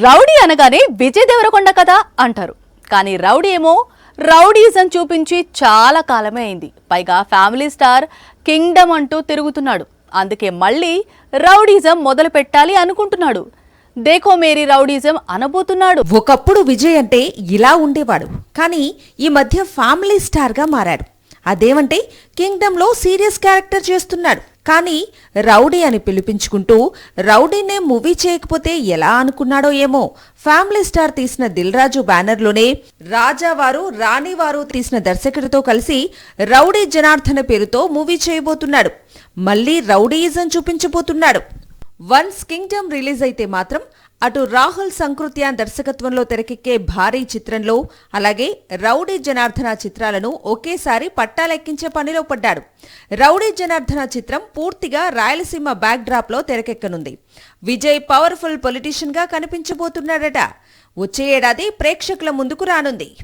Rowdy అనగానే విజయ్ దేవరకొండ కదా అంటారు. కానీ రౌడీ ఏమో రౌడీజం చూపించి చాలా కాలమే అయింది. పైగా ఫ్యామిలీ స్టార్ కింగ్డమ్ అంటూ తిరుగుతున్నాడు. అందుకే మళ్ళీ రౌడీజం మొదలు పెట్టాలి అనుకుంటున్నాడు. దేఖో మేరీ రౌడీజం అనబోతున్నాడు. ఒకప్పుడు విజయ్ అంటే ఇలా ఉండేవాడు, కానీ ఈ మధ్య ఫ్యామిలీ స్టార్ గా మారాడు. అదేమంటే కింగ్డమ్ లో సీరియస్ క్యారెక్టర్ చేస్తున్నాడు. కానీ రౌడీ అని పిలిపించుకుంటూ రౌడీనే మూవీ చేయకపోతే ఎలా అనుకున్నాడో ఏమో. ఫ్యామిలీ స్టార్ తీసిన దిల్ రాజు బ్యానర్లోనే రాజావారు రాణివారు తీసిన దర్శకుడితో కలిసి రౌడీ జనార్దన పేరుతో మూవీ చేయబోతున్నాడు. మళ్లీ రౌడీయిజం చూపించబోతున్నాడు. వన్స్ కింగ్డమ్ రిలీజ్ అయితే మాత్రం అటు రాహుల్ సంకృత్యాన్ దర్శకత్వంలో తెరకెక్కే భారీ చిత్రంలో, అలాగే రౌడీ జనార్దన చిత్రాలను ఒకేసారి పట్టాలెక్కించే పనిలో పడ్డాడు. రౌడీ జనార్దన చిత్రం పూర్తిగా రాయలసీమ బ్యాక్ డ్రాప్ లో తెరకెక్కనుంది. విజయ్ పవర్ఫుల్ పొలిటీషియన్ గా కనిపించబోతున్నాడట. వచ్చే ఏడాది ప్రేక్షకుల ముందుకు రానుంది.